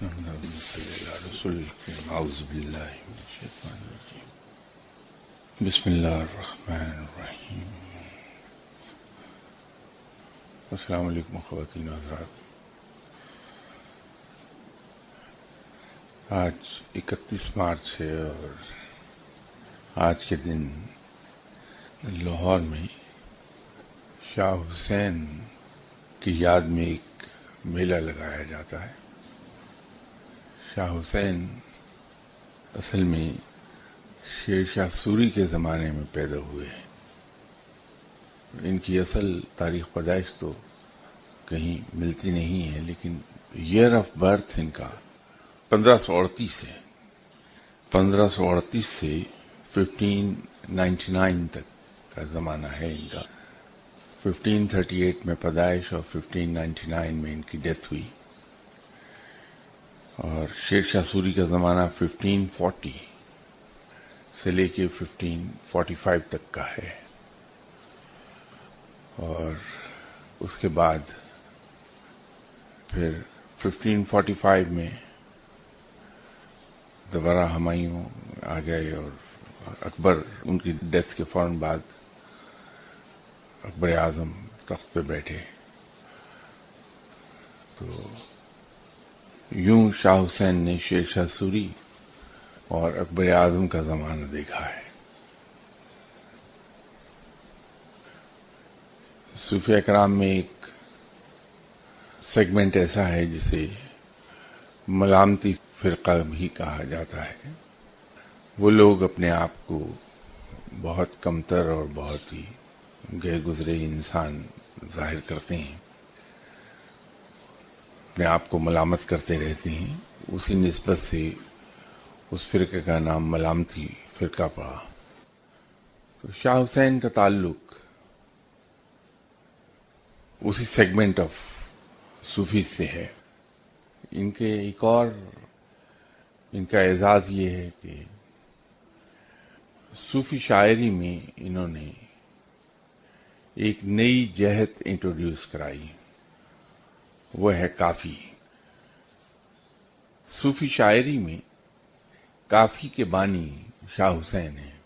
اللهم صل على رسول الكريم. اعوذ باللہ من الشیطان الرجیم. بسم اللہ الرحمن الرحیم. السلام علیکم خواتین و حضرات. آج 31 مارچ ہے اور آج کے دن لاہور میں شاہ حسین کی یاد میں ایک میلہ لگایا جاتا ہے. شاہ حسین اصل میں شیر شاہ سوری کے زمانے میں پیدا ہوئے ہیں. ان کی اصل تاریخ پیدائش تو کہیں ملتی نہیں ہے، لیکن ایئر آف برتھ ان کا 1538 ہے. 1538 سے 1599 تک کا زمانہ ہے ان کا. 1538 میں پیدائش اور 1599 میں ان کی ڈیتھ ہوئی. اور شیر شاہ سوری کا زمانہ 1540 سے لے کے 1545 تک کا ہے. اور اس کے بعد پھر 1545 میں دوبارہ ہمایوں آ گئے اور اکبر ان کی ڈیتھ کے فوراً بعد اکبر اعظم تخت پہ بیٹھے. تو یوں شاہ حسین نے شیر شاہ سوری اور اکبر اعظم کا زمانہ دیکھا ہے. صوفیہ کرام میں ایک سیگمنٹ ایسا ہے جسے ملامتی فرقہ بھی کہا جاتا ہے. وہ لوگ اپنے آپ کو بہت کمتر اور بہت ہی گئے گزرے انسان ظاہر کرتے ہیں، اپنے آپ کو ملامت کرتے رہتے ہیں. اسی نسبت سے اس فرقے کا نام ملامتی فرقہ پڑا. تو شاہ حسین کا تعلق اسی سیگمنٹ آف صوفی سے ہے. ان کے ایک اور ان کا اعزاز یہ ہے کہ صوفی شاعری میں انہوں نے ایک نئی جہت انٹروڈیوس کرائی، وہ ہے کافی. صوفی شاعری میں کافی کے بانی شاہ حسین ہیں.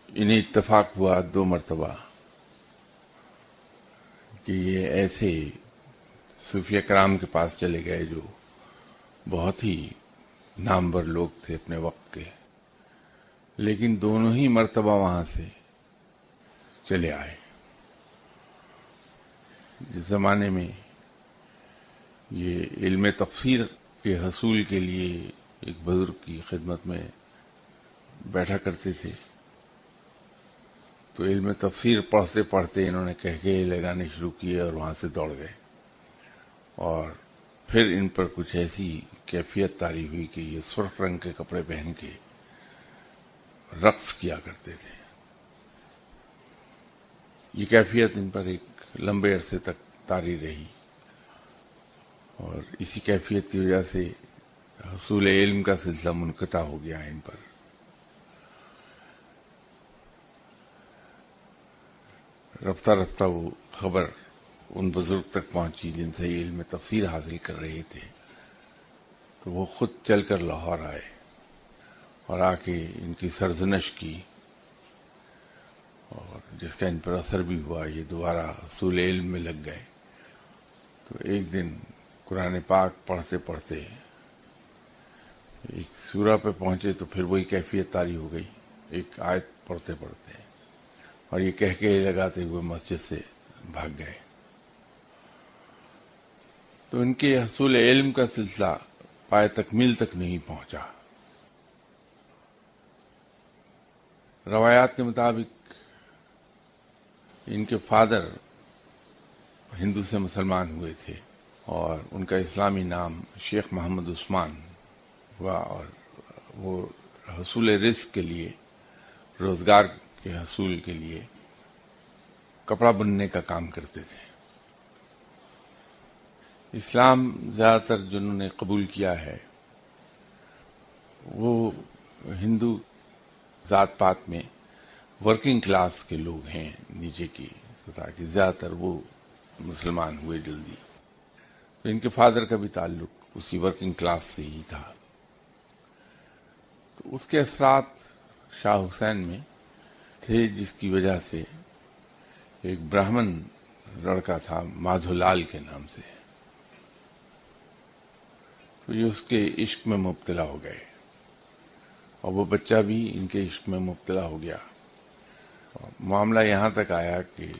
انہیں اتفاق ہوا 2 مرتبہ کہ یہ ایسے صوفیہ کرام کے پاس چلے گئے جو بہت ہی نامور لوگ تھے اپنے وقت کے، لیکن دونوں ہی مرتبہ وہاں سے چلے آئے. جس زمانے میں یہ علم تفسیر کے حصول کے لیے ایک بزرگ کی خدمت میں بیٹھا کرتے تھے، تو علم تفسیر پڑھتے پڑھتے انہوں نے کہکہے لگانے شروع کیے اور وہاں سے دوڑ گئے. اور پھر ان پر کچھ ایسی کیفیت طاری ہوئی کہ یہ سرخ رنگ کے کپڑے پہن کے رقص کیا کرتے تھے. یہ کیفیت ان پر ایک لمبے عرصے تک طاری رہی، اور اسی کیفیت کی وجہ سے حصول علم کا سلسلہ منقطع ہو گیا ان پر. رفتہ رفتہ وہ خبر ان بزرگ تک پہنچی جن سے یہ علم تفسیر حاصل کر رہے تھے، تو وہ خود چل کر لاہور آئے اور آ کے ان کی سرزنش کی، اور جس کا ان پر اثر بھی ہوا. یہ دوبارہ حصول علم میں لگ گئے. تو ایک دن قرآن پاک پڑھتے پڑھتے ایک سورہ پہ پہنچے تو پھر وہی کیفیت طاری ہو گئی ایک آیت پڑھتے پڑھتے، اور یہ کہہ کے لگاتے ہوئے مسجد سے بھاگ گئے. تو ان کے حصول علم کا سلسلہ پائے تکمیل تک نہیں پہنچا. روایات کے مطابق ان کے فادر ہندو سے مسلمان ہوئے تھے، اور ان کا اسلامی نام شیخ محمد عثمان ہوا، اور وہ حصول رزق کے لیے، روزگار کے حصول کے لیے کپڑا بننے کا کام کرتے تھے. اسلام زیادہ تر جنہوں نے قبول کیا ہے وہ ہندو ذات پات میں ورکنگ کلاس کے لوگ ہیں، نیچے کی سطح کے. زیادہ تر وہ مسلمان ہوئے جلدی. تو ان کے فادر کا بھی تعلق اسی ورکنگ کلاس سے ہی تھا. تو اس کے اثرات شاہ حسین میں تھے، جس کی وجہ سے ایک براہمن لڑکا تھا مادھو لال کے نام سے، تو یہ اس کے عشق میں مبتلا ہو گئے، اور وہ بچہ بھی ان کے عشق میں مبتلا ہو گیا. معاملہ یہاں تک آیا کہ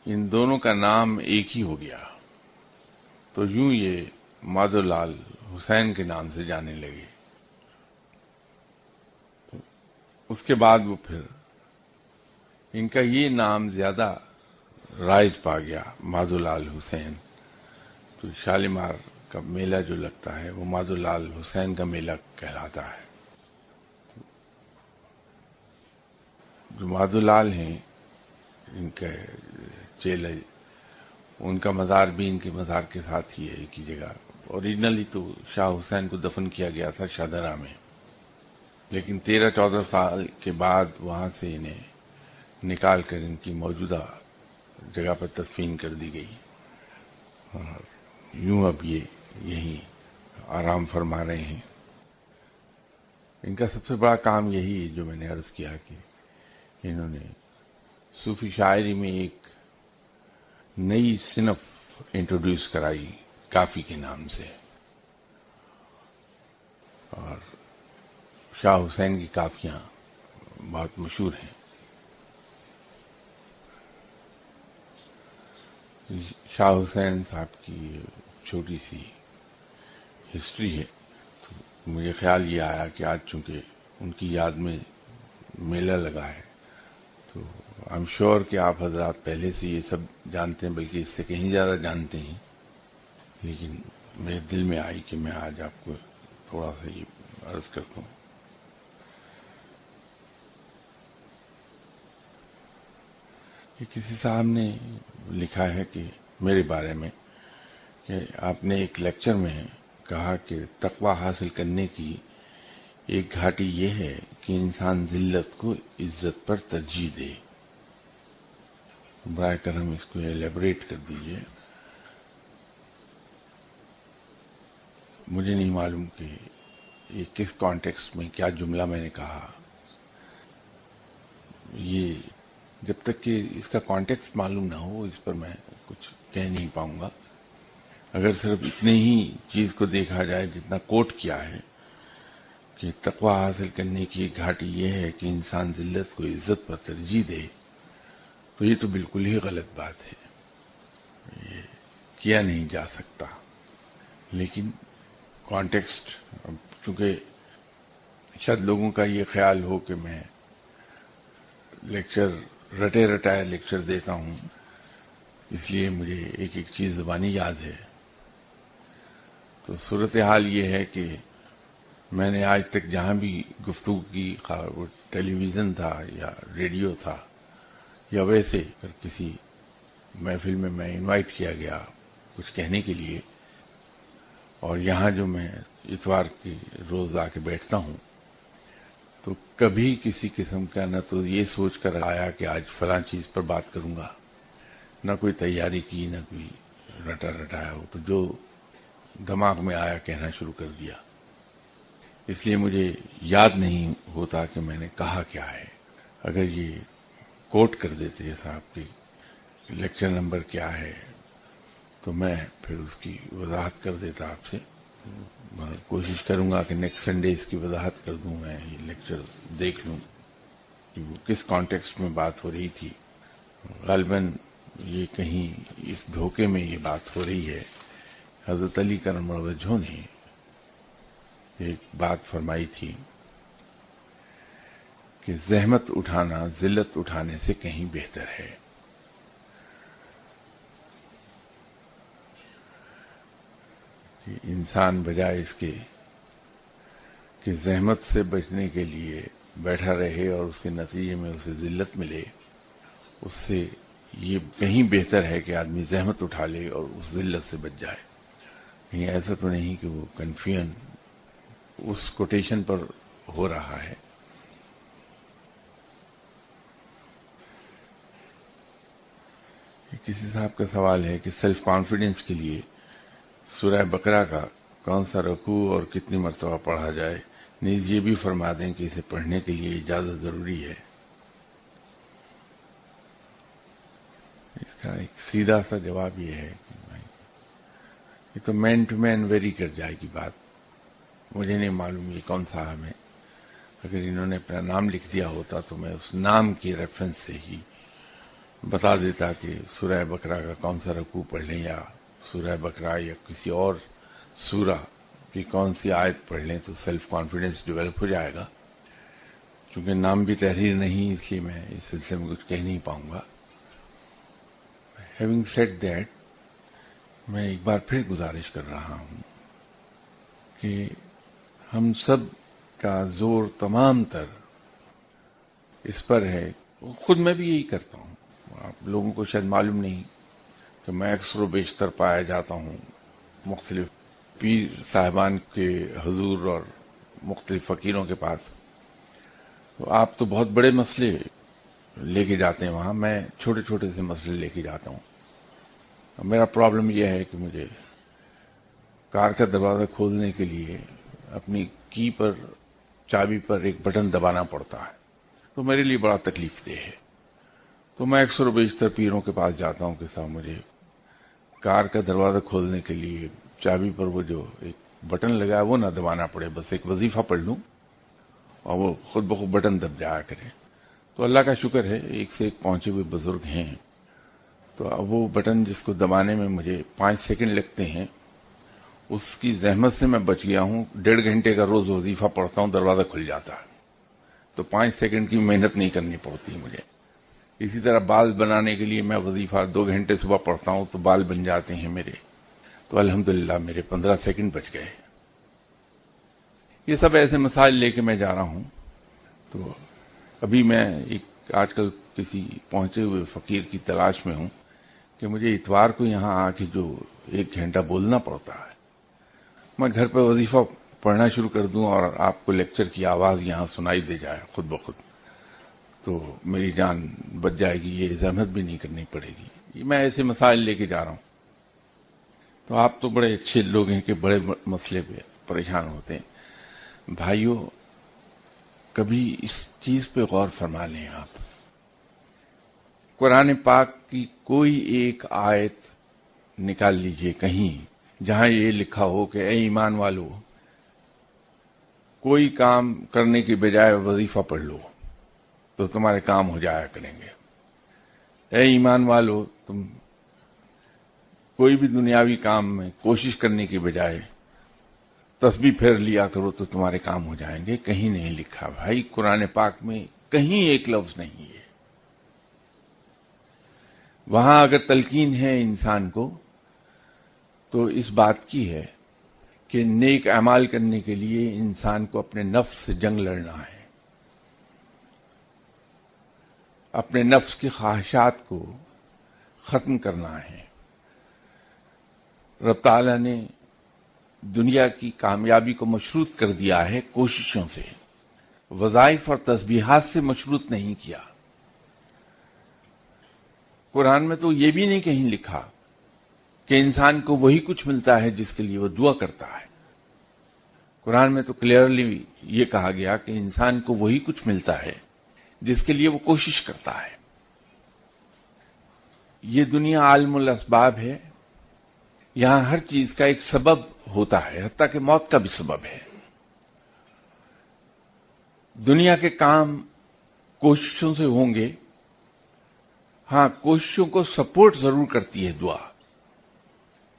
ان دونوں کا نام ایک ہی ہو گیا، تو یوں یہ مادھو لال حسین کے نام سے جانے لگے. تو اس کے بعد وہ پھر ان کا یہ نام زیادہ رائج پا گیا، مادھو لال حسین. تو شالیمار کا میلہ جو لگتا ہے وہ مادھو لال حسین کا میلہ کہلاتا ہے. جو مادھو لال ہیں ان کے چیلے، ان کا مزار بھی ان کے مزار کے ساتھ ہی ہے، ایک ہی جگہ. اوریجنلی تو شاہ حسین کو دفن کیا گیا تھا شاہدرہ میں، لیکن 13-14 سال کے بعد وہاں سے انہیں نکال کر ان کی موجودہ جگہ پر تدفین کر دی گئی، اور یوں اب یہ یہیں آرام فرما رہے ہیں. ان کا سب سے بڑا کام یہی ہے جو میں نے عرض کیا کہ انہوں نے صوفی شاعری میں ایک نئی صنف انٹروڈیوس کرائی کافی کے نام سے، اور شاہ حسین کی کافیاں بہت مشہور ہیں. شاہ حسین صاحب کی چھوٹی سی ہسٹری ہے. تو مجھے خیال یہ آیا کہ آج چونکہ ان کی یاد میں میلہ لگا ہے، تو آئی ایم شیور کہ آپ حضرات پہلے سے یہ سب جانتے ہیں، بلکہ اس سے کہیں زیادہ جانتے ہیں، لیکن میرے دل میں آئی کہ میں آج آپ کو تھوڑا سا یہ عرض کرتا ہوں. کہ کسی صاحب نے لکھا ہے کہ میرے بارے میں کہ آپ نے ایک لیکچر میں کہا کہ تقوی حاصل کرنے کی ایک گھاٹی یہ ہے کہ انسان ذلت کو عزت پر ترجیح دے. برائے کرم اس کو ایلیبریٹ کر دیجئے. مجھے نہیں معلوم کہ یہ کس کانٹیکسٹ میں کیا جملہ میں نے کہا. یہ جب تک کہ اس کا کانٹیکسٹ معلوم نہ ہو اس پر میں کچھ کہہ نہیں پاؤں گا. اگر صرف اتنے ہی چیز کو دیکھا جائے جتنا کوٹ کیا ہے کہ تقوی حاصل کرنے کی ایک گھاٹی یہ ہے کہ انسان ذلت کو عزت پر ترجیح دے، تو یہ تو بالکل ہی غلط بات ہے، یہ کیا نہیں جا سکتا. لیکن کانٹیکسٹ، چونکہ شاید لوگوں کا یہ خیال ہو کہ میں لیکچر رٹے رٹائے لیکچر دیتا ہوں، اس لیے مجھے ایک ایک چیز زبانی یاد ہے. تو صورتحال یہ ہے کہ میں نے آج تک جہاں بھی گفتگو کی، وہ ٹیلی ویژن تھا یا ریڈیو تھا یا ویسے اگر کسی محفل میں میں انوائٹ کیا گیا کچھ کہنے کے لیے، اور یہاں جو میں اتوار کی روز آ کے بیٹھتا ہوں، تو کبھی کسی قسم کا نہ تو یہ سوچ کر آیا کہ آج فلاں چیز پر بات کروں گا، نہ کوئی تیاری کی، نہ کوئی رٹا رٹایا ہو، تو جو دماغ میں آیا کہنا شروع کر دیا. اس لیے مجھے یاد نہیں ہوتا کہ میں نے کہا کیا ہے. اگر یہ کوٹ کر دیتے صاحب کہ لیکچر نمبر کیا ہے تو میں پھر اس کی وضاحت کر دیتا آپ سے. میں کوشش کروں گا کہ نیکسٹ سنڈے اس کی وضاحت کر دوں، میں یہ لیکچر دیکھ لوں کہ وہ کس کانٹیکسٹ میں بات ہو رہی تھی. غالباً یہ کہیں اس دھوکے میں یہ بات ہو رہی ہے. حضرت علی کرم اللہ وجہہ نے ایک بات فرمائی تھی کہ زحمت اٹھانا ذلت اٹھانے سے کہیں بہتر ہے. کہ انسان بجائے اس کے کہ زحمت سے بچنے کے لیے بیٹھا رہے اور اس کے نتیجے میں اسے ذلت ملے، اس سے یہ کہیں بہتر ہے کہ آدمی زحمت اٹھا لے اور اس ذلت سے بچ جائے. کہیں ایسا تو نہیں کہ وہ کنفیوژن اس کوٹیشن پر ہو رہا ہے. کسی صاحب کا سوال ہے کہ سیلف کانفیڈنس کے لیے سورہ بقرہ کا کون سا رکوع اور کتنی مرتبہ پڑھا جائے، نیز یہ بھی فرما دیں کہ اسے پڑھنے کے لیے اجازت ضروری ہے۔ اس کا ایک سیدھا سا جواب یہ ہے کہ یہ تو مین ٹو مین ویری کر جائے گی بات، مجھے نہیں معلوم یہ کون صاحب ہے۔ اگر انہوں نے اپنا نام لکھ دیا ہوتا تو میں اس نام کی ریفرنس سے ہی بتا دیتا کہ سورہ بقرہ کا کون سا رکوع پڑھ لیں، یا سورہ بقرہ یا کسی اور سورہ کی کون سی آیت پڑھ لیں تو سیلف کانفیڈنس ڈیولپ ہو جائے گا۔ چونکہ نام بھی تحریر نہیں، اس لیے میں اس سلسلے میں کچھ کہہ نہیں پاؤں گا۔ ہیونگ سیڈ دیٹ، میں ایک بار پھر گزارش کر رہا ہوں کہ ہم سب کا زور تمام تر اس پر ہے، خود میں بھی یہی کرتا ہوں، آپ لوگوں کو شاید معلوم نہیں کہ میں اکثر و بیشتر پایا جاتا ہوں مختلف پیر صاحبان کے حضور اور مختلف فقیروں کے پاس، تو آپ تو بہت بڑے مسئلے لے کے جاتے ہیں وہاں، میں چھوٹے چھوٹے سے مسئلے لے کے جاتا ہوں۔ میرا پرابلم یہ ہے کہ مجھے کار کا دروازہ کھولنے کے لیے اپنی کی پر، چابی پر ایک بٹن دبانا پڑتا ہے، تو میرے لیے بڑا تکلیف دہ ہے۔ تو میں اکثر و بیشتر پیروں کے پاس جاتا ہوں کہ صاحب مجھے کار کا دروازہ کھولنے کے لیے چابی پر وہ جو ایک بٹن لگا ہے وہ نہ دبانا پڑے، بس ایک وظیفہ پڑھ لوں اور وہ خود بخود بٹن دب جایا کرے۔ تو اللہ کا شکر ہے ایک سے ایک پہنچے ہوئے بزرگ ہیں، تو اب وہ بٹن جس کو دبانے میں مجھے 5 سیکنڈ لگتے ہیں، اس کی زحمت سے میں بچ گیا ہوں۔ 1.5 گھنٹے کا روز وظیفہ پڑھتا ہوں، دروازہ کھل جاتا ہے، تو 5 سیکنڈ کی محنت نہیں کرنی پڑتی مجھے۔ اسی طرح بال بنانے کے لیے میں وظیفہ 2 گھنٹے صبح پڑھتا ہوں تو بال بن جاتے ہیں میرے، تو الحمدللہ میرے 15 سیکنڈ بچ گئے۔ یہ سب ایسے مسائل لے کے میں جا رہا ہوں۔ تو ابھی میں ایک آج کل کسی پہنچے ہوئے فقیر کی تلاش میں ہوں کہ مجھے اتوار کو یہاں آ کے جو 1 گھنٹہ بولنا پڑتا ہے، میں گھر پہ وظیفہ پڑھنا شروع کر دوں اور آپ کو لیکچر کی آواز یہاں سنائی دے جائے خود بخود، تو میری جان بچ جائے گی، یہ زحمت بھی نہیں کرنی پڑے گی۔ میں ایسے مسائل لے کے جا رہا ہوں۔ تو آپ تو بڑے اچھے لوگ ہیں کہ بڑے مسئلے پہ پریشان ہوتے ہیں۔ بھائیوں، کبھی اس چیز پہ غور فرما لیں آپ، قرآن پاک کی کوئی ایک آیت نکال لیجئے کہیں جہاں یہ لکھا ہو کہ اے ایمان والو، کوئی کام کرنے کی بجائے وظیفہ پڑھ لو تو تمہارے کام ہو جایا کریں گے۔ اے ایمان والو، تم کوئی بھی دنیاوی کام میں کوشش کرنے کی بجائے تسبیح پھیر لیا کرو تو تمہارے کام ہو جائیں گے۔ کہیں نہیں لکھا بھائی، قرآن پاک میں کہیں ایک لفظ نہیں ہے۔ وہاں اگر تلقین ہے انسان کو تو اس بات کی ہے کہ نیک اعمال کرنے کے لیے انسان کو اپنے نفس سے جنگ لڑنا ہے، اپنے نفس کی خواہشات کو ختم کرنا ہے۔ رب تعالیٰ نے دنیا کی کامیابی کو مشروط کر دیا ہے کوششوں سے، وظائف اور تسبیحات سے مشروط نہیں کیا۔ قرآن میں تو یہ بھی نہیں کہیں لکھا کہ انسان کو وہی کچھ ملتا ہے جس کے لیے وہ دعا کرتا ہے۔ قرآن میں تو کلیئرلی یہ کہا گیا کہ انسان کو وہی کچھ ملتا ہے جس کے لیے وہ کوشش کرتا ہے۔ یہ دنیا عالم الاسباب ہے، یہاں ہر چیز کا ایک سبب ہوتا ہے، حتیٰ کہ موت کا بھی سبب ہے۔ دنیا کے کام کوششوں سے ہوں گے، ہاں کوششوں کو سپورٹ ضرور کرتی ہے دعا،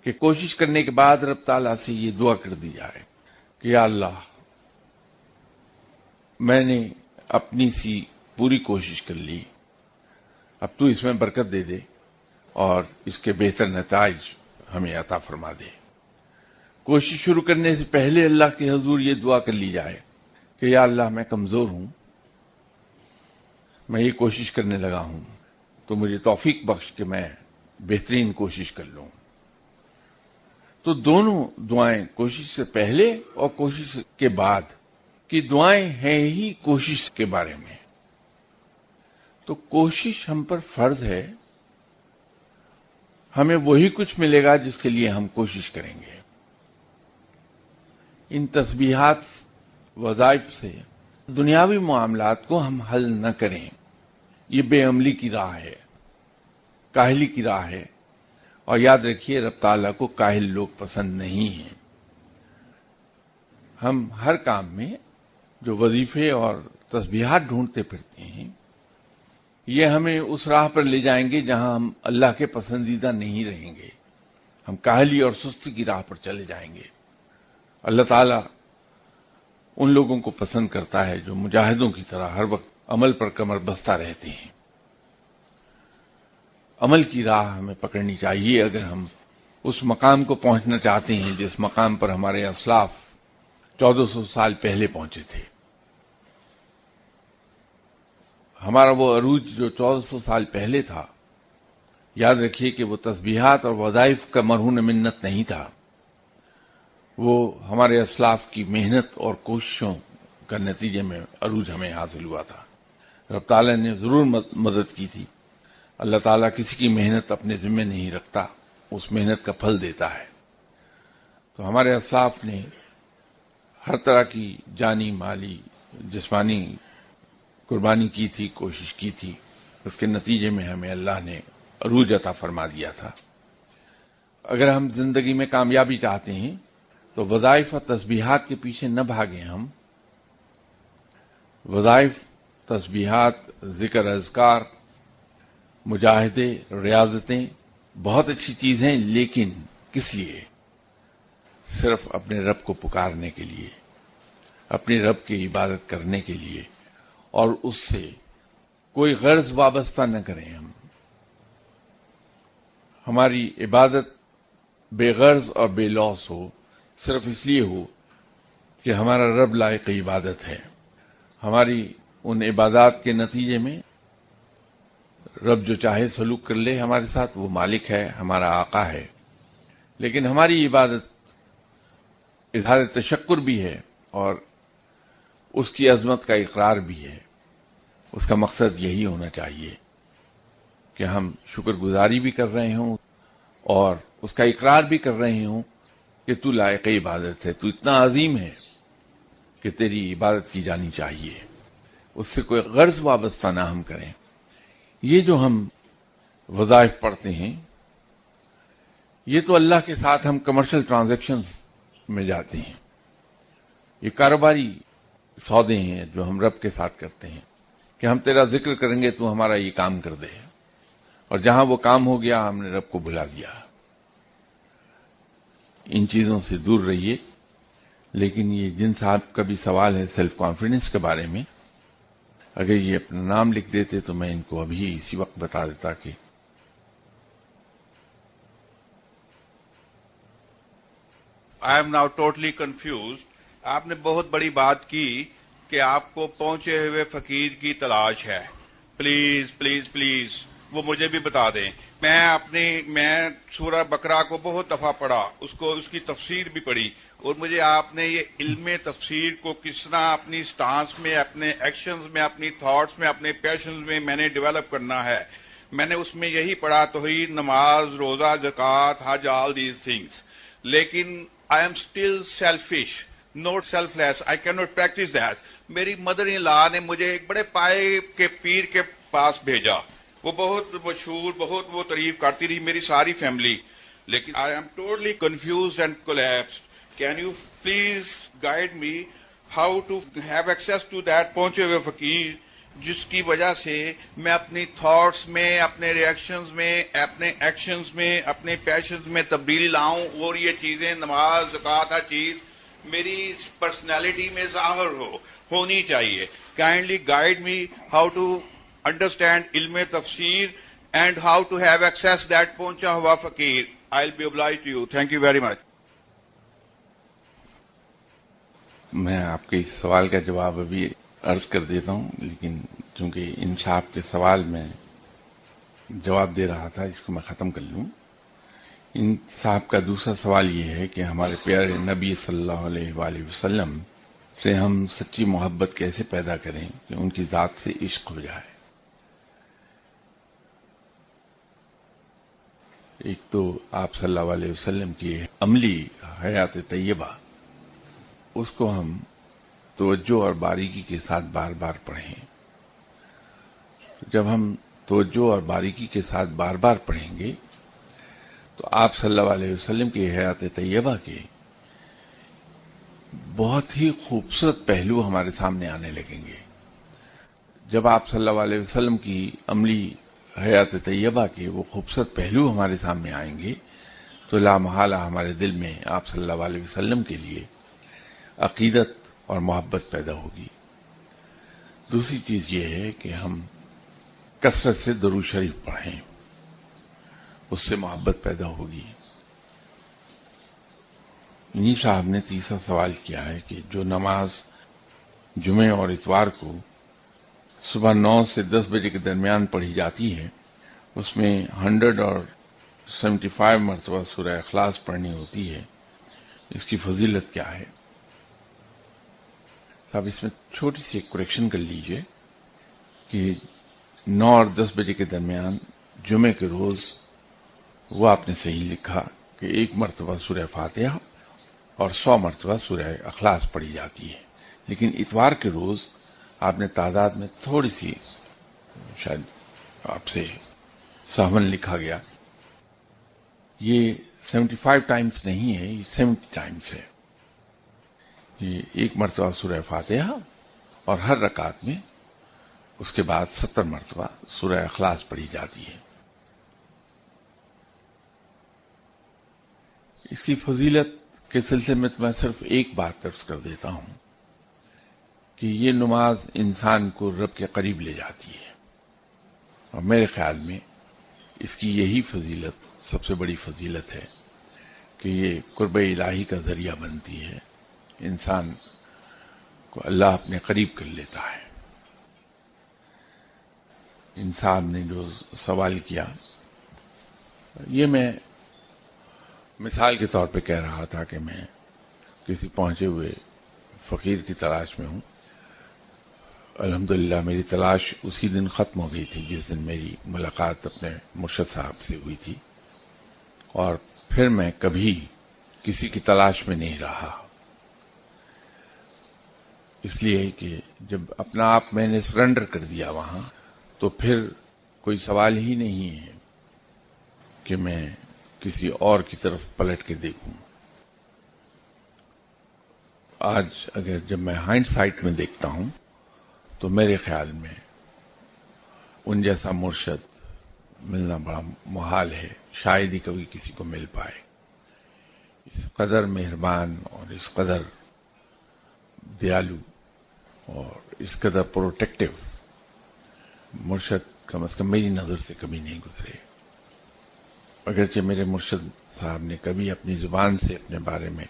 کہ کوشش کرنے کے بعد رب تعالیٰ سے یہ دعا کر دی جائے کہ یا اللہ، میں نے اپنی سی پوری کوشش کر لی، اب تو اس میں برکت دے دے اور اس کے بہتر نتائج ہمیں عطا فرما دے۔ کوشش شروع کرنے سے پہلے اللہ کے حضور یہ دعا کر لی جائے کہ یا اللہ، میں کمزور ہوں، میں یہ کوشش کرنے لگا ہوں، تو مجھے توفیق بخش کہ میں بہترین کوشش کر لوں۔ تو دونوں دعائیں، کوشش سے پہلے اور کوشش کے بعد کی دعائیں ہیں ہی کوشش کے بارے میں۔ تو کوشش ہم پر فرض ہے، ہمیں وہی کچھ ملے گا جس کے لیے ہم کوشش کریں گے. ان تسبیحات وظائف سے دنیاوی معاملات کو ہم حل نہ کریں. یہ بے عملی کی راہ ہے، کاہلی کی راہ ہے. اور یاد رکھیے رب تعالیٰ کو کاہل لوگ پسند نہیں ہیں. ہم ہر کام میں جو وظیفے اور تسبیحات ڈھونڈتے پھرتے ہیں، یہ ہمیں اس راہ پر لے جائیں گے جہاں ہم اللہ کے پسندیدہ نہیں رہیں گے. ہم کاہلی اور سستی کی راہ پر چلے جائیں گے. اللہ تعالیٰ ان لوگوں کو پسند کرتا ہے جو مجاہدوں کی طرح ہر وقت عمل پر کمر بستہ رہتے ہیں. عمل کی راہ ہمیں پکڑنی چاہیے اگر ہم اس مقام کو پہنچنا چاہتے ہیں جس مقام پر ہمارے اسلاف 1400 سال پہلے پہنچے تھے. ہمارا وہ عروج جو 1400 سال پہلے تھا، یاد رکھیے کہ وہ تسبیحات اور وظائف کا مرہون منت نہیں تھا. وہ ہمارے اسلاف کی محنت اور کوششوں کا نتیجے میں عروج ہمیں حاصل ہوا تھا. رب تعالیٰ نے ضرور مدد کی تھی. اللہ تعالیٰ کسی کی محنت اپنے ذمے نہیں رکھتا، اس محنت کا پھل دیتا ہے. تو ہمارے اسلاف نے ہر طرح کی جانی، مالی، جسمانی قربانی کی تھی، کوشش کی تھی. اس کے نتیجے میں ہمیں اللہ نے عروج عطا فرما دیا تھا. اگر ہم زندگی میں کامیابی چاہتے ہیں تو وظائف اور تسبیحات کے پیچھے نہ بھاگیں. ہم وظائف، تسبیحات، ذکر، اذکار، مجاہدے، ریاضتیں بہت اچھی چیزیں، لیکن کس لیے؟ صرف اپنے رب کو پکارنے کے لیے، اپنے رب کی عبادت کرنے کے لیے، اور اس سے کوئی غرض وابستہ نہ کریں. ہماری عبادت بے غرض اور بے لوث ہو، صرف اس لیے ہو کہ ہمارا رب لائق عبادت ہے. ہماری ان عبادات کے نتیجے میں رب جو چاہے سلوک کر لے ہمارے ساتھ، وہ مالک ہے، ہمارا آقا ہے. لیکن ہماری عبادت اظہار تشکر بھی ہے اور اس کی عظمت کا اقرار بھی ہے. اس کا مقصد یہی ہونا چاہیے کہ ہم شکر گزاری بھی کر رہے ہوں اور اس کا اقرار بھی کر رہے ہوں کہ تو لائق عبادت ہے، تو اتنا عظیم ہے کہ تیری عبادت کی جانی چاہیے. اس سے کوئی غرض وابستہ نہ ہم کریں. یہ جو ہم وظائف پڑھتے ہیں، یہ تو اللہ کے ساتھ ہم کمرشل ٹرانزیکشنز میں جاتے ہیں. یہ کاروباری سودے ہیں جو ہم رب کے ساتھ کرتے ہیں کہ ہم تیرا ذکر کریں گے تو ہمارا یہ کام کر دے، اور جہاں وہ کام ہو گیا ہم نے رب کو بھلا دیا. ان چیزوں سے دور رہیے. لیکن یہ جن صاحب کا بھی سوال ہے سیلف کانفیڈنس کے بارے میں، اگر یہ اپنا نام لکھ دیتے تو میں ان کو ابھی اسی وقت بتا دیتا کہ I am now totally confused. آپ نے بہت بڑی بات کی کہ آپ کو پہنچے ہوئے فقیر کی تلاش ہے. پلیز پلیز پلیز وہ مجھے بھی بتا دیں. میں سورہ بقرہ کو بہت دفعہ پڑھا، اس کی تفسیر بھی پڑھی، اور مجھے آپ نے یہ علم تفسیر کو کس طرح اپنی سٹانس میں، اپنے ایکشنز میں، اپنی تھاٹس میں، اپنے پیشنز میں نے ڈیولپ کرنا ہے. میں نے اس میں یہی پڑھا، توحید، نماز، روزہ، زکوٰۃ، حج، آل دیز تھنگس. لیکن I am still selfish, not selfless. I cannot practice that. میری مدر ان لا نے مجھے ایک بڑے پائے کے پیر کے پاس بھیجا. وہ بہت مشہور، بہت وہ تعریف کرتی رہی میری ساری فیملی. لیکن I am totally confused and collapsed. Can you please guide me how to have access to that پہنچے ہوئے فقیر، جس کی وجہ سے میں اپنی تھاٹس میں، اپنے ریئیکشنز میں، اپنے ایکشنز میں، اپنے پیشنز میں تبدیلی لاؤں، اور یہ چیزیں، نماز، زکوٰۃ، ہر چیز میری پرسنالٹی میں ظاہر ہونی چاہیے. Kindly guide me how to understand علم تفسیر and how to have access that پہنچا ہوا فقیر. I will be obliged to you. Thank you very much. میں آپ کے اس سوال کا جواب ابھی عرض کر دیتا ہوں، لیکن چونکہ ان صاحب کے سوال میں جواب دے رہا تھا، اس کو میں ختم کر لوں. ان صاحب کا دوسرا سوال یہ ہے کہ ہمارے پیارے نبی صلی اللہ علیہ وآلہ وسلم سے ہم سچی محبت کیسے پیدا کریں کہ ان کی ذات سے عشق ہو جائے. ایک تو آپ صلی اللہ علیہ وسلم کی عملی حیات طیبہ، اس کو ہم توجہ اور باریکی کے ساتھ بار بار پڑھیں. جب ہم توجہ اور باریکی کے ساتھ بار بار پڑھیں گے تو آپ صلی اللہ علیہ وسلم کی حیات طیبہ کے بہت ہی خوبصورت پہلو ہمارے سامنے آنے لگیں گے. جب آپ صلی اللہ علیہ وسلم کی عملی حیات طیبہ کے وہ خوبصورت پہلو ہمارے سامنے آئیں گے تو لا محالہ ہمارے دل میں آپ صلی اللہ علیہ وسلم کے لیے عقیدت اور محبت پیدا ہوگی. دوسری چیز یہ ہے کہ ہم کثرت سے درود شریف پڑھیں، اس سے محبت پیدا ہوگی. انہی صاحب نے تیسرا سوال کیا ہے کہ جو نماز جمعے اور اتوار کو صبح 9 سے 10 بجے کے درمیان پڑھی جاتی ہے، اس میں 100 اور 75 مرتبہ سورہ اخلاص پڑھنی ہوتی ہے، اس کی فضیلت کیا ہے؟ صاحب اس میں چھوٹی سی ایک کریکشن کر لیجئے کہ 9 اور 10 بجے کے درمیان جمعے کے روز وہ آپ نے صحیح لکھا کہ 1 مرتبہ سورہ فاتحہ اور 100 مرتبہ سورہ اخلاص پڑھی جاتی ہے، لیکن اتوار کے روز آپ نے تعداد میں تھوڑی سی شاید آپ سے سہون لکھا گیا. یہ 75 ٹائمز نہیں ہے، یہ 70 ٹائمز ہے. یہ 1 مرتبہ سورہ فاتحہ اور ہر رکعت میں اس کے بعد 70 مرتبہ سورہ اخلاص پڑھی جاتی ہے. اس کی فضیلت کے سلسلے میں میں صرف ایک بات عرض کر دیتا ہوں کہ یہ نماز انسان کو رب کے قریب لے جاتی ہے، اور میرے خیال میں اس کی یہی فضیلت سب سے بڑی فضیلت ہے کہ یہ قرب الہی کا ذریعہ بنتی ہے، انسان کو اللہ اپنے قریب کر لیتا ہے. انسان نے جو سوال کیا، یہ میں مثال کے طور پہ کہہ رہا تھا کہ میں کسی پہنچے ہوئے فقیر کی تلاش میں ہوں. الحمدللہ میری تلاش اسی دن ختم ہو گئی تھی جس دن میری ملاقات اپنے مرشد صاحب سے ہوئی تھی، اور پھر میں کبھی کسی کی تلاش میں نہیں رہا، اس لیے کہ جب اپنا آپ میں نے سرنڈر کر دیا وہاں تو پھر کوئی سوال ہی نہیں ہے کہ میں کسی اور کی طرف پلٹ کے دیکھوں. آج اگر جب میں ہائنڈ سائٹ میں دیکھتا ہوں تو میرے خیال میں ان جیسا مرشد ملنا بڑا محال ہے، شاید ہی کبھی کسی کو مل پائے. اس قدر مہربان اور اس قدر دیالو اور اس قدر پروٹیکٹیو مرشد کم از کم میری نظر سے کبھی نہیں گزرے. اگرچہ میرے مرشد صاحب نے کبھی اپنی زبان سے اپنے بارے میں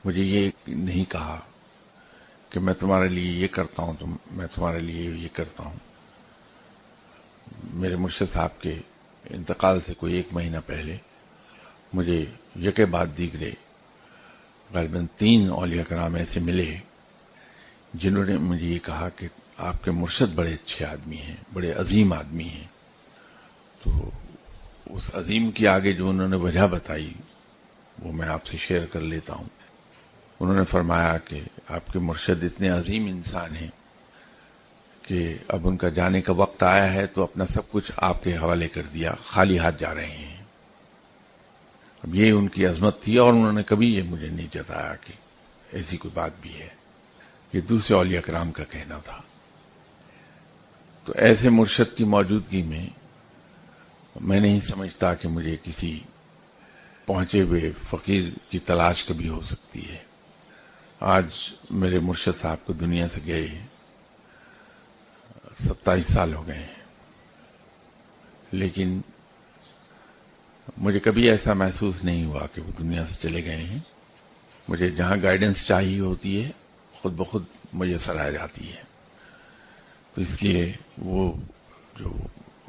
مجھے یہ نہیں کہا کہ میں تمہارے لیے یہ کرتا ہوں تو میں تمہارے لیے یہ کرتا ہوں. میرے مرشد صاحب کے انتقال سے کوئی 1 مہینہ پہلے مجھے یکے بعد دیگرے غالباً 3 اولیاء کرام ایسے ملے جنہوں نے مجھے یہ کہا کہ آپ کے مرشد بڑے اچھے آدمی ہیں، بڑے عظیم آدمی ہیں. تو اس عظیم کی آگے جو انہوں نے وجہ بتائی وہ میں آپ سے شیئر کر لیتا ہوں. انہوں نے فرمایا کہ آپ کے مرشد اتنے عظیم انسان ہیں کہ اب ان کا جانے کا وقت آیا ہے تو اپنا سب کچھ آپ کے حوالے کر دیا، خالی ہاتھ جا رہے ہیں. اب یہ ان کی عظمت تھی، اور انہوں نے کبھی یہ مجھے نہیں جتایا کہ ایسی کوئی بات بھی ہے. یہ دوسرے اولیاء کرام کا کہنا تھا. تو ایسے مرشد کی موجودگی میں نہیں سمجھتا کہ مجھے کسی پہنچے ہوئے فقیر کی تلاش کبھی ہو سکتی ہے. آج میرے مرشد صاحب کو دنیا سے گئے 27 سال ہو گئے ہیں، لیکن مجھے کبھی ایسا محسوس نہیں ہوا کہ وہ دنیا سے چلے گئے ہیں. مجھے جہاں گائیڈنس چاہیے ہوتی ہے خود بخود میسر آ جاتی ہے. تو اس لیے وہ جو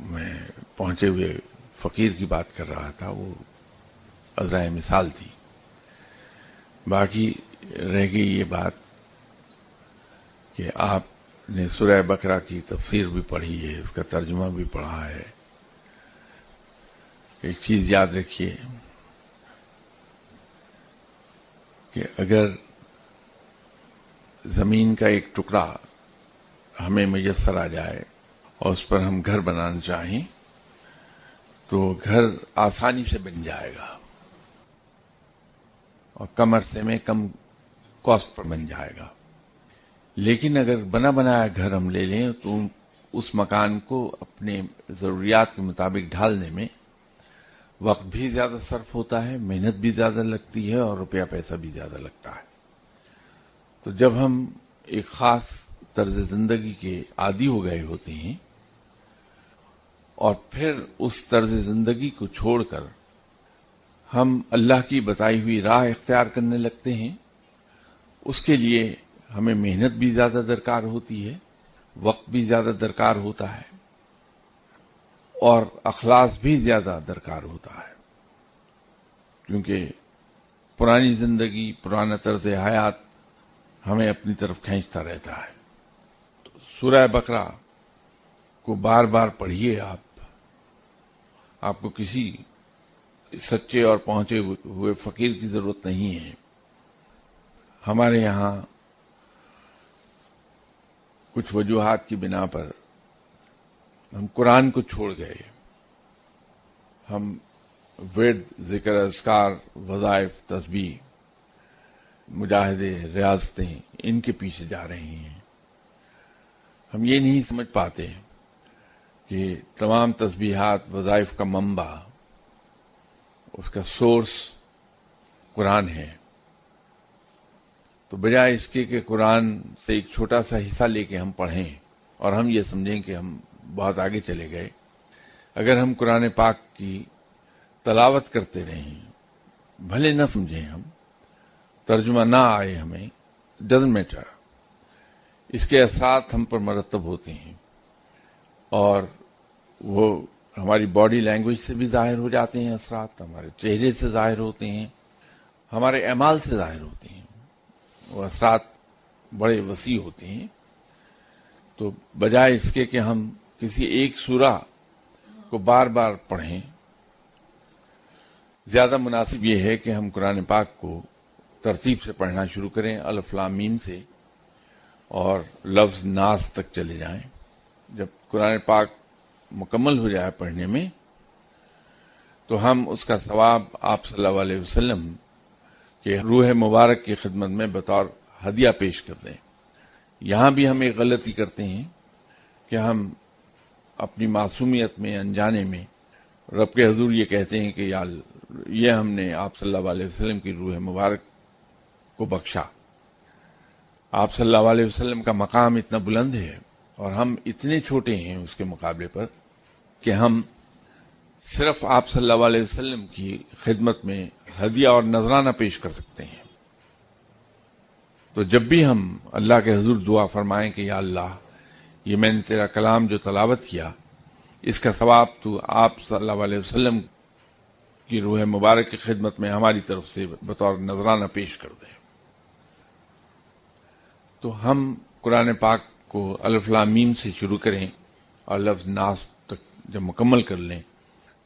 میں پہنچے ہوئے فقیر کی بات کر رہا تھا وہ عذرائے مثال تھی. باقی رہ گئی یہ بات کہ آپ نے سورہ بقرہ کی تفسیر بھی پڑھی ہے، اس کا ترجمہ بھی پڑھا ہے. ایک چیز یاد رکھیے کہ اگر زمین کا ایک ٹکڑا ہمیں میسر آ جائے اور اس پر ہم گھر بنانا چاہیں تو گھر آسانی سے بن جائے گا اور کم عرصے میں کم کاسٹ پر بن جائے گا. لیکن اگر بنا بنایا گھر ہم لے لیں تو اس مکان کو اپنے ضروریات کے مطابق ڈھالنے میں وقت بھی زیادہ صرف ہوتا ہے، محنت بھی زیادہ لگتی ہے اور روپیہ پیسہ بھی زیادہ لگتا ہے. تو جب ہم ایک خاص طرز زندگی کے عادی ہو گئے ہوتے ہیں اور پھر اس طرز زندگی کو چھوڑ کر ہم اللہ کی بتائی ہوئی راہ اختیار کرنے لگتے ہیں، اس کے لیے ہمیں محنت بھی زیادہ درکار ہوتی ہے، وقت بھی زیادہ درکار ہوتا ہے اور اخلاص بھی زیادہ درکار ہوتا ہے، کیونکہ پرانی زندگی، پرانا طرز حیات ہمیں اپنی طرف کھینچتا رہتا ہے. تو سورہ بقرہ کو بار بار پڑھیے. آپ کو کسی سچے اور پہنچے ہوئے فقیر کی ضرورت نہیں ہے. ہمارے یہاں کچھ وجوہات کی بنا پر ہم قرآن کو چھوڑ گئے. ہم ورد، ذکر، اذکار، وظائف، تسبیح، مجاہدے، ریاضتیں ان کے پیچھے جا رہے ہیں. ہم یہ نہیں سمجھ پاتے کہ تمام تسبیحات، وظائف کا منبع، اس کا سورس قرآن ہے. تو بجائے اس کے کہ قرآن سے ایک چھوٹا سا حصہ لے کے ہم پڑھیں اور ہم یہ سمجھیں کہ ہم بہت آگے چلے گئے، اگر ہم قرآن پاک کی تلاوت کرتے رہیں، بھلے نہ سمجھیں، ہم ترجمہ نہ آئے ہمیں، ڈزنٹ میٹر، اس کے اثرات ہم پر مرتب ہوتے ہیں اور وہ ہماری باڈی لینگویج سے بھی ظاہر ہو جاتے ہیں. اثرات ہمارے چہرے سے ظاہر ہوتے ہیں، ہمارے اعمال سے ظاہر ہوتے ہیں. وہ اثرات بڑے وسیع ہوتے ہیں. تو بجائے اس کے کہ ہم کسی ایک سورہ کو بار بار پڑھیں، زیادہ مناسب یہ ہے کہ ہم قرآن پاک کو ترتیب سے پڑھنا شروع کریں، الف لام میم سے، اور لفظ ناس تک چلے جائیں. جب قرآن پاک مکمل ہو جائے پڑھنے میں تو ہم اس کا ثواب آپ صلی اللہ علیہ وسلم کے روح مبارک کی خدمت میں بطور ہدیہ پیش کر دیں. یہاں بھی ہم ایک غلطی کرتے ہیں کہ ہم اپنی معصومیت میں، انجانے میں رب کے حضور یہ کہتے ہیں کہ یہ ہم نے آپ صلی اللہ علیہ وسلم کی روح مبارک کو بخشا. آپ صلی اللہ علیہ وسلم کا مقام اتنا بلند ہے اور ہم اتنے چھوٹے ہیں اس کے مقابلے پر کہ ہم صرف آپ صلی اللہ علیہ وسلم کی خدمت میں ہدیہ اور نذرانہ پیش کر سکتے ہیں. تو جب بھی ہم اللہ کے حضور دعا فرمائیں کہ یا اللہ، یہ میں نے تیرا کلام جو تلاوت کیا، اس کا ثواب تو آپ صلی اللہ علیہ وسلم کی روح مبارک کی خدمت میں ہماری طرف سے بطور نذرانہ پیش کر دیں. تو ہم قرآن پاک کو الف لام میم سے شروع کریں اور لفظ ناس تک جب مکمل کر لیں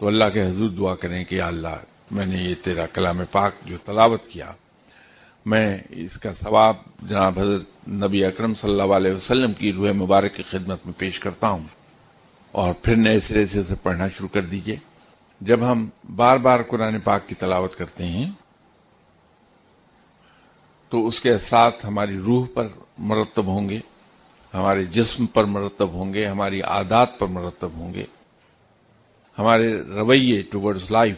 تو اللہ کے حضور دعا کریں کہ یا اللہ، میں نے یہ تیرا کلام پاک جو تلاوت کیا، میں اس کا ثواب جناب حضرت نبی اکرم صلی اللہ علیہ وسلم کی روح مبارک کی خدمت میں پیش کرتا ہوں. اور پھر نئے سرے سے اسے پڑھنا شروع کر دیجئے. جب ہم بار بار قرآن پاک کی تلاوت کرتے ہیں تو اس کے اثرات ہماری روح پر مرتب ہوں گے، ہمارے جسم پر مرتب ہوں گے، ہماری عادات پر مرتب ہوں گے، ہمارے رویے ٹورڈز لائف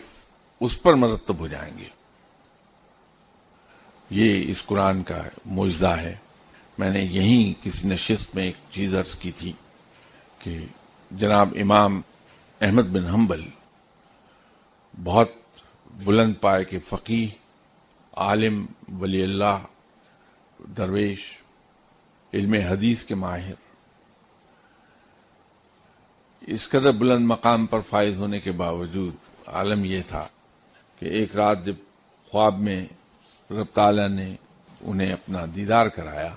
اس پر مرتب ہو جائیں گے. یہ اس قرآن کا معجزہ ہے. میں نے یہیں کسی نشست میں ایک چیز عرض کی تھی کہ جناب امام احمد بن حنبل بہت بلند پائے کے فقیہ، عالم، ولی اللہ، درویش، علم حدیث کے ماہر، اس قدر بلند مقام پر فائز ہونے کے باوجود عالم یہ تھا کہ ایک رات جب خواب میں رب تعالیٰ نے انہیں اپنا دیدار کرایا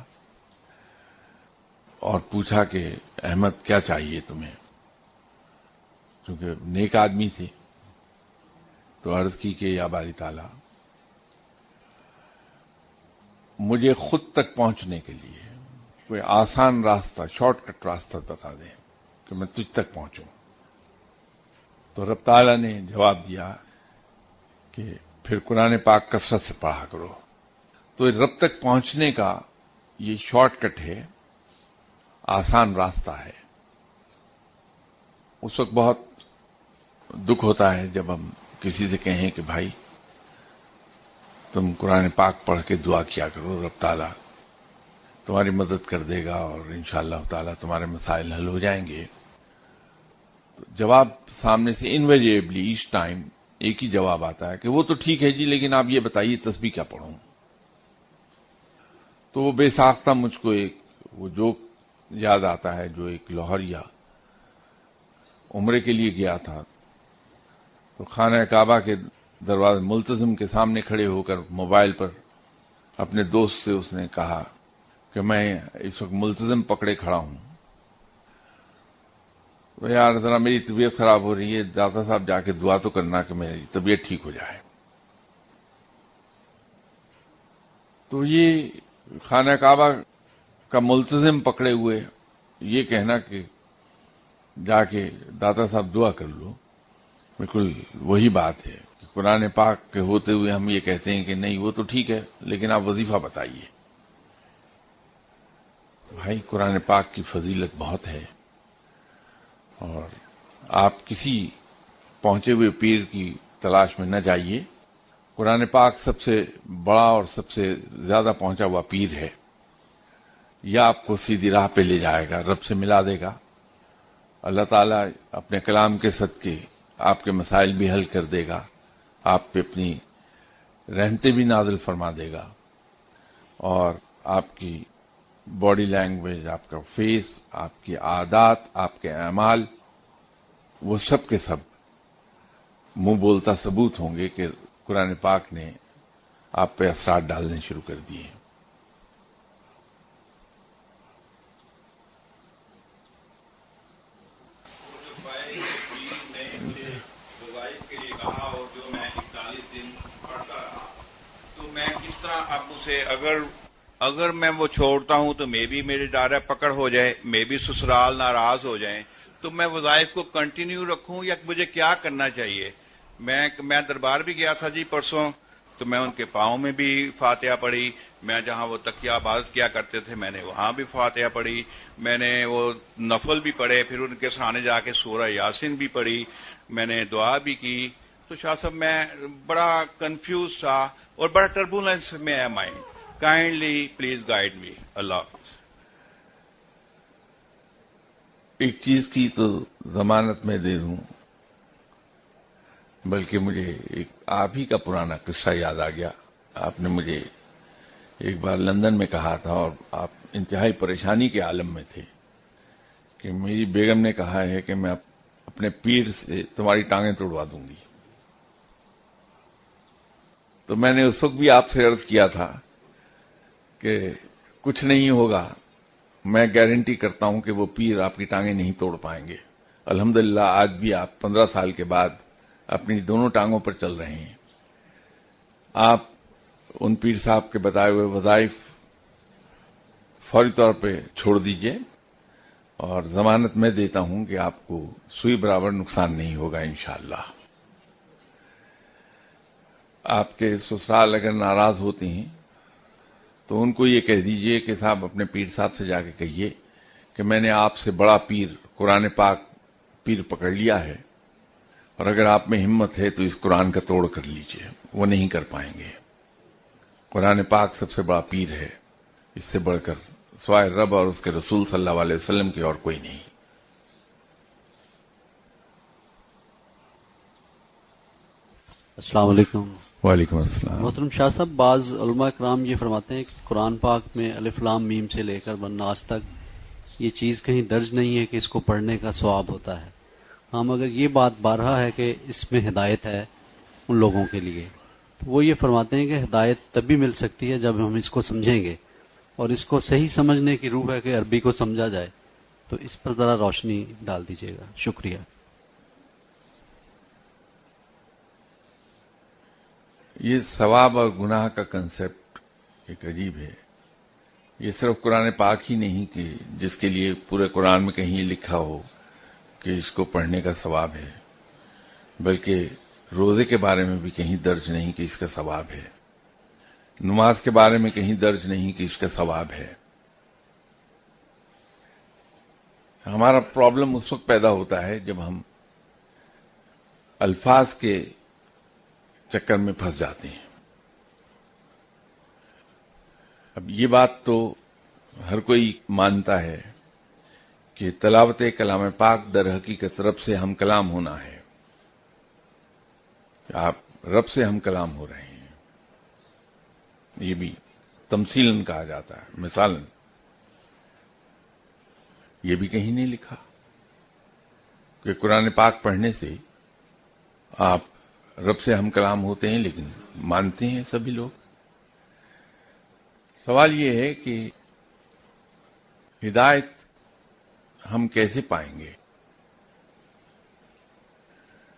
اور پوچھا کہ احمد کیا چاہیے تمہیں، کیونکہ نیک آدمی تھے. تو عرض کی کہ یا باری تعالیٰ مجھے خود تک پہنچنے کے لیے کوئی آسان راستہ، شارٹ کٹ راستہ بتا دیں کہ میں تجھ تک پہنچوں. تو رب تعالیٰ نے جواب دیا کہ پھر قرآن پاک کثرت سے پڑھا کرو. تو رب تک پہنچنے کا یہ شارٹ کٹ ہے، آسان راستہ ہے. اس وقت بہت دکھ ہوتا ہے جب ہم کسی سے کہیں کہ بھائی تم قرآن پاک پڑھ کے دعا کیا کرو، رب تعالیٰ تمہاری مدد کر دے گا اور انشاءاللہ تعالیٰ تمہارے مسائل حل ہو جائیں گے. تو جواب سامنے سے انویریبلی ایچ ٹائم ایک ہی جواب آتا ہے کہ وہ تو ٹھیک ہے جی، لیکن آپ یہ بتائیے تسبیح کیا پڑھوں. تو وہ بے ساختہ مجھ کو ایک وہ جوک یاد آتا ہے جو ایک لاہوریا عمرے کے لیے گیا تھا. تو خانہ کعبہ کے دروازے ملتزم کے سامنے کھڑے ہو کر موبائل پر اپنے دوست سے اس نے کہا کہ میں اس وقت ملتزم پکڑے کھڑا ہوں، تو یار ذرا میری طبیعت خراب ہو رہی ہے، داتا صاحب جا کے دعا تو کرنا کہ میری طبیعت ٹھیک ہو جائے. تو یہ خانہ کعبہ کا ملتزم پکڑے ہوئے یہ کہنا کہ جا کے داتا صاحب دعا کر لو، بالکل وہی بات ہے کہ قرآن پاک کے ہوتے ہوئے ہم یہ کہتے ہیں کہ نہیں وہ تو ٹھیک ہے لیکن آپ وظیفہ بتائیے. بھائی قرآن پاک کی فضیلت بہت ہے، اور آپ کسی پہنچے ہوئے پیر کی تلاش میں نہ جائیے. قرآن پاک سب سے بڑا اور سب سے زیادہ پہنچا ہوا پیر ہے. یا آپ کو سیدھی راہ پہ لے جائے گا، رب سے ملا دے گا. اللہ تعالیٰ اپنے کلام کے صدقے آپ کے مسائل بھی حل کر دے گا، آپ پہ اپنی رحمتیں بھی نازل فرما دے گا، اور آپ کی باڈی لینگویج، آپ کا فیس، آپ کی عادات، آپ کے اعمال، وہ سب کے سب منہ بولتا ثبوت ہوں گے کہ قرآن پاک نے آپ پہ اثرات ڈالنے شروع کر دیے. اب اسے اگر میں وہ چھوڑتا ہوں تو میں بھی میری ڈارہ پکڑ ہو جائے، میں بھی سسرال ناراض ہو جائیں، تو میں وظائف کو کنٹینیو رکھوں یا مجھے کیا کرنا چاہیے؟ میں دربار بھی گیا تھا جی پرسوں، تو میں ان کے پاؤں میں بھی فاتحہ پڑھی. میں جہاں وہ تکیہ عبادت کیا کرتے تھے میں نے وہاں بھی فاتحہ پڑھی. میں نے وہ نفل بھی پڑھے، پھر ان کے سامنے جا کے سورہ یاسین بھی پڑھی، میں نے دعا بھی کی. تو شاہ صاحب میں بڑا کنفیوز تھا اور بڑا ٹربولنس میں ہے mind. Kindly please guide me. اللہ حافظ. ایک چیز کی تو ضمانت میں دے دوں، بلکہ مجھے ایک آپ ہی کا پرانا قصہ یاد آ گیا. آپ نے مجھے ایک بار لندن میں کہا تھا اور آپ انتہائی پریشانی کے عالم میں تھے کہ میری بیگم نے کہا ہے کہ میں اپنے پیر سے تمہاری ٹانگیں توڑوا دوں گی. تو میں نے اس وقت بھی آپ سے عرض کیا تھا کہ کچھ نہیں ہوگا، میں گارنٹی کرتا ہوں کہ وہ پیر آپ کی ٹانگیں نہیں توڑ پائیں گے. الحمدللہ آج بھی آپ 15 سال کے بعد اپنی دونوں ٹانگوں پر چل رہے ہیں. آپ ان پیر صاحب کے بتائے ہوئے وظائف فوری طور پہ چھوڑ دیجئے، اور ضمانت میں دیتا ہوں کہ آپ کو سوئی برابر نقصان نہیں ہوگا انشاءاللہ. آپ کے سسرال اگر ناراض ہوتے ہیں تو ان کو یہ کہہ دیجئے کہ صاحب اپنے پیر صاحب سے جا کے کہیے کہ میں نے آپ سے بڑا پیر قرآن پاک پیر پکڑ لیا ہے، اور اگر آپ میں ہمت ہے تو اس قرآن کا توڑ کر لیجئے. وہ نہیں کر پائیں گے. قرآن پاک سب سے بڑا پیر ہے، اس سے بڑھ کر سوائے رب اور اس کے رسول صلی اللہ علیہ وسلم کی اور کوئی نہیں. السلام علیکم. وعلیکم السلام. محترم شاہ صاحب، بعض علماء کرام یہ فرماتے ہیں کہ قرآن پاک میں الف لام میم سے لے کر والناس تک یہ چیز کہیں درج نہیں ہے کہ اس کو پڑھنے کا ثواب ہوتا ہے. ہم اگر یہ بات بارہا ہے کہ اس میں ہدایت ہے ان لوگوں کے لیے، تو وہ یہ فرماتے ہیں کہ ہدایت تب بھی مل سکتی ہے جب ہم اس کو سمجھیں گے، اور اس کو صحیح سمجھنے کی روح ہے کہ عربی کو سمجھا جائے. تو اس پر ذرا روشنی ڈال دیجیے گا. شکریہ. یہ ثواب اور گناہ کا کنسپٹ ایک عجیب ہے. یہ صرف قرآن پاک ہی نہیں کہ جس کے لیے پورے قرآن میں کہیں لکھا ہو کہ اس کو پڑھنے کا ثواب ہے، بلکہ روزے کے بارے میں بھی کہیں درج نہیں کہ اس کا ثواب ہے، نماز کے بارے میں کہیں درج نہیں کہ اس کا ثواب ہے. ہمارا پرابلم اس وقت پیدا ہوتا ہے جب ہم الفاظ کے چکر میں پھنس جاتے ہیں. اب یہ بات تو ہر کوئی مانتا ہے کہ تلاوت کلام پاک در حقیقت رب سے ہم کلام ہونا ہے. آپ رب سے ہم کلام ہو رہے ہیں، یہ بھی تمثیلاً کہا جاتا ہے، مثالاً. یہ بھی کہیں نہیں لکھا کہ قرآن پاک پڑھنے سے آپ رب سے ہم کلام ہوتے ہیں، لیکن مانتے ہیں سبھی لوگ. سوال یہ ہے کہ ہدایت ہم کیسے پائیں گے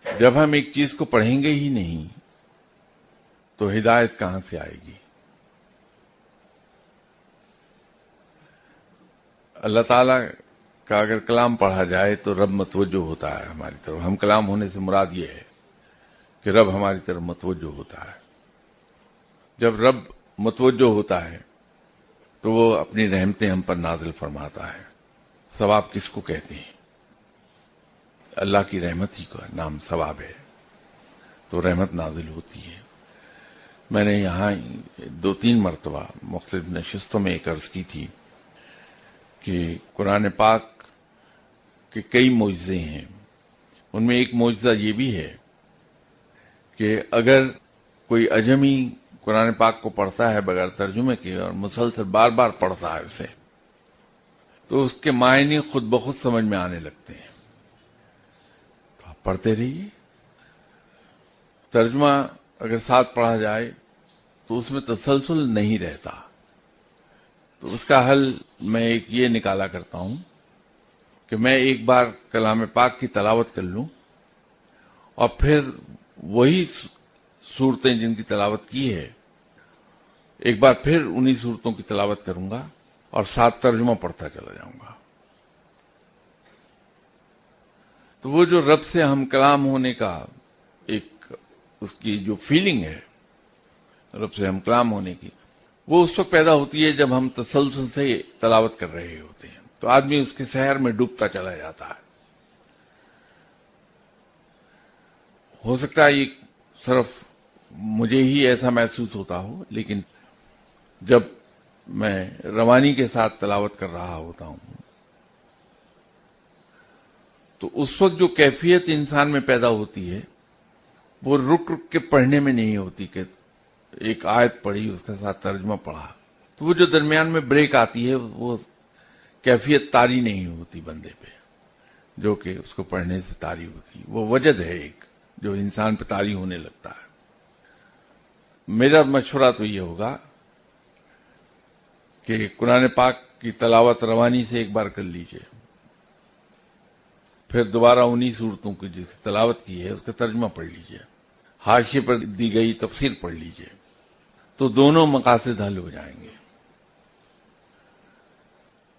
جب ہم ایک چیز کو پڑھیں گے ہی نہیں؟ تو ہدایت کہاں سے آئے گی؟ اللہ تعالی کا اگر کلام پڑھا جائے تو رب متوجہ ہوتا ہے ہماری طرف. ہم کلام ہونے سے مراد یہ ہے کہ رب ہماری طرف متوجہ ہوتا ہے. جب رب متوجہ ہوتا ہے تو وہ اپنی رحمتیں ہم پر نازل فرماتا ہے. ثواب کس کو کہتے ہیں؟ اللہ کی رحمت ہی کا نام ثواب ہے. تو رحمت نازل ہوتی ہے. میں نے یہاں 2-3 مرتبہ مختلف نشستوں میں ایک عرض کی تھی کہ قرآن پاک کے کئی معجزے ہیں. ان میں ایک معجزہ یہ بھی ہے کہ اگر کوئی اجمی قرآن پاک کو پڑھتا ہے بغیر ترجمے کے اور مسلسل بار بار پڑھتا ہے اسے، تو اس کے معنی خود بخود سمجھ میں آنے لگتے ہیں. تو آپ پڑھتے رہیے. ترجمہ اگر ساتھ پڑھا جائے تو اس میں تسلسل نہیں رہتا. تو اس کا حل میں ایک یہ نکالا کرتا ہوں کہ میں ایک بار کلام پاک کی تلاوت کر لوں اور پھر وہی صورتیں جن کی تلاوت کی ہے ایک بار پھر انہی صورتوں کی تلاوت کروں گا اور ساتھ ترجمہ پڑھتا چلا جاؤں گا. تو وہ جو رب سے ہم کلام ہونے کا ایک اس کی جو فیلنگ ہے رب سے ہم کلام ہونے کی، وہ اس وقت پیدا ہوتی ہے جب ہم تسلسل سے تلاوت کر رہے ہوتے ہیں. تو آدمی اس کے سحر میں ڈوبتا چلا جاتا ہے. ہو سکتا ہے یہ صرف مجھے ہی ایسا محسوس ہوتا ہو، لیکن جب میں روانی کے ساتھ تلاوت کر رہا ہوتا ہوں تو اس وقت جو کیفیت انسان میں پیدا ہوتی ہے وہ رک رک کے پڑھنے میں نہیں ہوتی کہ ایک آیت پڑھی اس کے ساتھ ترجمہ پڑھا. تو وہ جو درمیان میں بریک آتی ہے وہ کیفیت طاری نہیں ہوتی بندے پہ جو کہ اس کو پڑھنے سے طاری ہوتی. وہ وجد ہے ایک جو انسان پہ طاری ہونے لگتا ہے. میرا مشورہ تو یہ ہوگا کہ قرآن پاک کی تلاوت روانی سے ایک بار کر لیجئے، پھر دوبارہ انہی صورتوں کی جس کی تلاوت کی ہے اس کا ترجمہ پڑھ لیجئے، حاشیے پر دی گئی تفسیر پڑھ لیجئے. تو دونوں مقاصد حل ہو جائیں گے.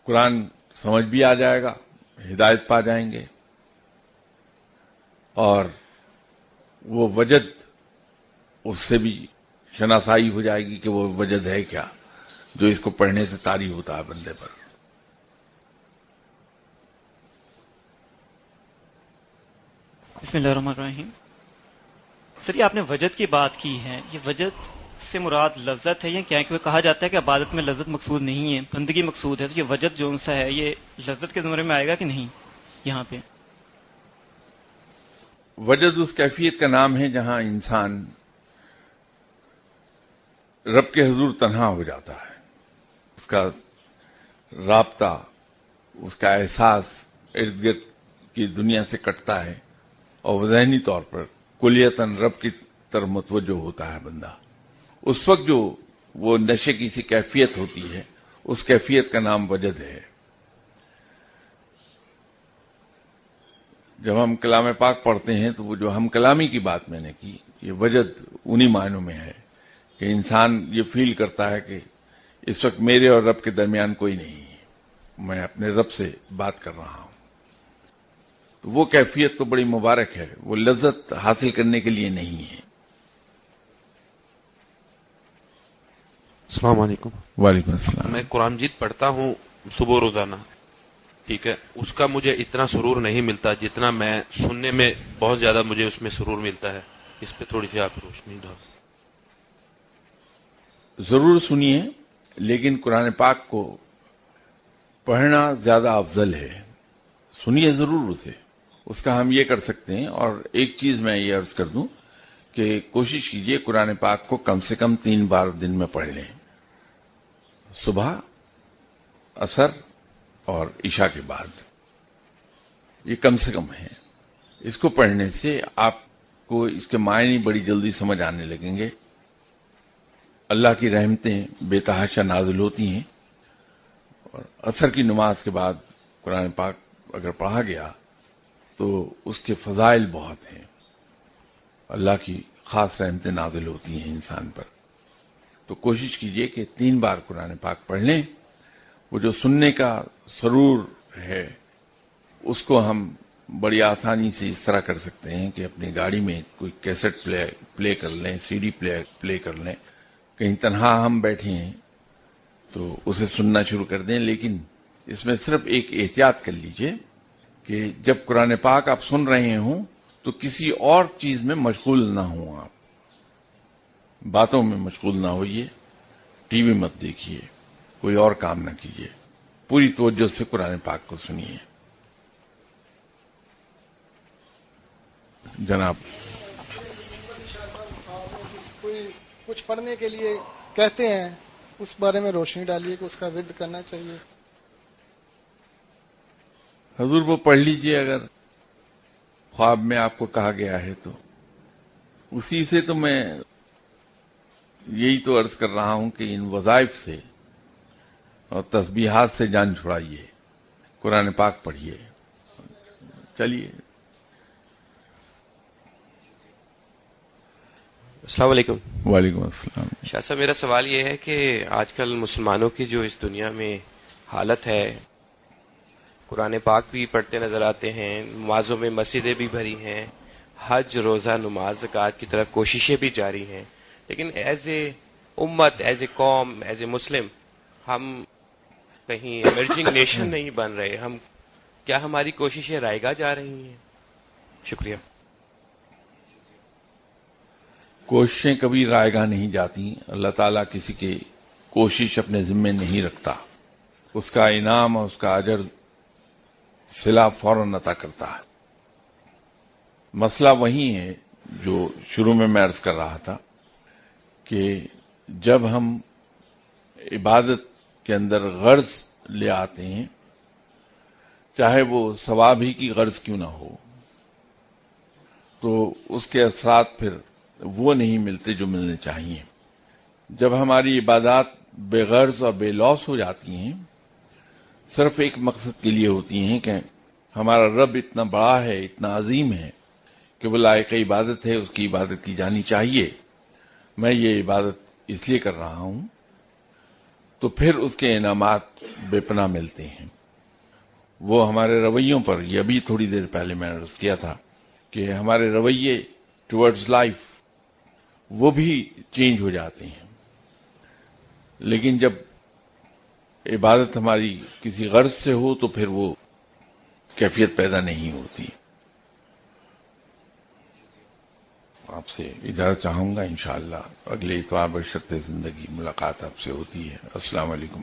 قرآن سمجھ بھی آ جائے گا، ہدایت پا جائیں گے، اور وہ وجد اس سے بھی شناسائی ہو جائے گی کہ وہ وجد ہے کیا جو اس کو پڑھنے سے طاری ہوتا ہے بندے پر. بسم اللہ الرحمن الرحیم. سر یہ آپ نے وجد کی بات کی ہے، یہ وجد سے مراد لذت ہے یا کیا ہے؟ کیونکہ کہا جاتا ہے کہ عبادت میں لذت مقصود نہیں ہے، بندگی مقصود ہے. تو یہ وجد جو سا ہے یہ لذت کے زمرے میں آئے گا کہ نہیں یہاں پہ؟ وجد اس کیفیت کا نام ہے جہاں انسان رب کے حضور تنہا ہو جاتا ہے. اس کا رابطہ، اس کا احساس ارد گرد کی دنیا سے کٹتا ہے اور وہ ذہنی طور پر کلیتاً رب کی طرف متوجہ ہوتا ہے بندہ. اس وقت جو وہ نشے کی سی کیفیت ہوتی ہے اس کیفیت کا نام وجد ہے. جب ہم کلام پاک پڑھتے ہیں تو وہ جو ہم کلامی کی بات میں نے کی یہ وجد انہی معنوں میں ہے کہ انسان یہ فیل کرتا ہے کہ اس وقت میرے اور رب کے درمیان کوئی نہیں ہے، میں اپنے رب سے بات کر رہا ہوں. تو وہ کیفیت تو بڑی مبارک ہے، وہ لذت حاصل کرنے کے لیے نہیں ہے. السلام علیکم. وعلیکم السلام. میں قرآن مجید پڑھتا ہوں صبح روزانہ، ٹھیک ہے، اس کا مجھے اتنا سرور نہیں ملتا جتنا میں سننے میں بہت زیادہ مجھے اس میں سرور ملتا ہے. اس پہ تھوڑی سی آپ روشنی ڈال. ضرور سنیے، لیکن قرآن پاک کو پڑھنا زیادہ افضل ہے. سنیے ضرور اسے، اس کا ہم یہ کر سکتے ہیں. اور ایک چیز میں یہ عرض کر دوں کہ کوشش کیجئے قرآن پاک کو کم سے کم 3 بار دن میں پڑھ لیں، صبح، عصر اور عشاء کے بعد. یہ کم سے کم ہے. اس کو پڑھنے سے آپ کو اس کے معنی بڑی جلدی سمجھ آنے لگیں گے. اللہ کی رحمتیں بے تحاشا نازل ہوتی ہیں. اور عصر کی نماز کے بعد قرآن پاک اگر پڑھا گیا تو اس کے فضائل بہت ہیں. اللہ کی خاص رحمتیں نازل ہوتی ہیں انسان پر. تو کوشش کیجئے کہ 3 بار قرآن پاک پڑھ لیں. وہ جو سننے کا سرور ہے اس کو ہم بڑی آسانی سے اس طرح کر سکتے ہیں کہ اپنی گاڑی میں کوئی کیسٹ پلے کر لیں، سی ڈی پلے کر لیں. کہیں تنہا ہم بیٹھے ہیں تو اسے سننا شروع کر دیں. لیکن اس میں صرف ایک احتیاط کر لیجئے کہ جب قرآن پاک آپ سن رہے ہوں تو کسی اور چیز میں مشغول نہ ہوں. آپ باتوں میں مشغول نہ ہوئیے، ٹی وی مت دیکھیے، کوئی اور کام نہ کیجیے. پوری توجہ سے قرآن پاک کو سنیے. جناب کوئی کچھ پڑھنے کے لیے کہتے ہیں، اس بارے میں روشنی ڈالیے کہ اس کا ورد کرنا چاہیے. حضور وہ پڑھ لیجئے اگر خواب میں آپ کو کہا گیا ہے تو. اسی سے تو میں یہی تو عرض کر رہا ہوں کہ ان وظائف سے اور تسبیحات سے جان چھڑائیے، قرآن پاک پڑھیے. چلیے. السلام علیکم. وعلیکم السلام. شاہ صاحب، میرا سوال یہ ہے کہ آج کل مسلمانوں کی جو اس دنیا میں حالت ہے، قرآن پاک بھی پڑھتے نظر آتے ہیں، نمازوں میں مسجدیں بھی بھری ہیں، حج، روزہ، نماز، زکوٰۃ کی طرف کوششیں بھی جاری ہیں، لیکن ایز اے امت، ایز اے قوم، ایز اے مسلم ہم کہیں ایمرجنگ نیشن نہیں بن رہے. کیا ہماری کوششیں رائگاں جا رہی ہیں؟ شکریہ. کوششیں کبھی رائگاں نہیں جاتی. اللہ تعالیٰ کسی کی کوشش اپنے ذمے نہیں رکھتا. اس کا انعام اور اس کا اجر صلہ فوراً عطا کرتا ہے. مسئلہ وہی ہے جو شروع میں عرض کر رہا تھا کہ جب ہم عبادت کے اندر غرض لے آتے ہیں، چاہے وہ ثواب ہی کی غرض کیوں نہ ہو، تو اس کے اثرات پھر وہ نہیں ملتے جو ملنے چاہیے. جب ہماری عبادات بے غرض اور بے لوث ہو جاتی ہیں، صرف ایک مقصد کے لیے ہوتی ہیں کہ ہمارا رب اتنا بڑا ہے، اتنا عظیم ہے کہ وہ لائق عبادت ہے، اس کی عبادت کی جانی چاہیے، میں یہ عبادت اس لیے کر رہا ہوں، تو پھر اس کے انعامات بے پناہ ملتے ہیں. وہ ہمارے رویوں پر، یہ ابھی تھوڑی دیر پہلے میں نے عرض کیا تھا کہ ہمارے رویے ٹورڈز لائف وہ بھی چینج ہو جاتے ہیں. لیکن جب عبادت ہماری کسی غرض سے ہو تو پھر وہ کیفیت پیدا نہیں ہوتی. آپ سے اجازت چاہوں گا، انشاءاللہ اگلے اتوار بشرط زندگی ملاقات آپ سے ہوتی ہے. السلام علیکم.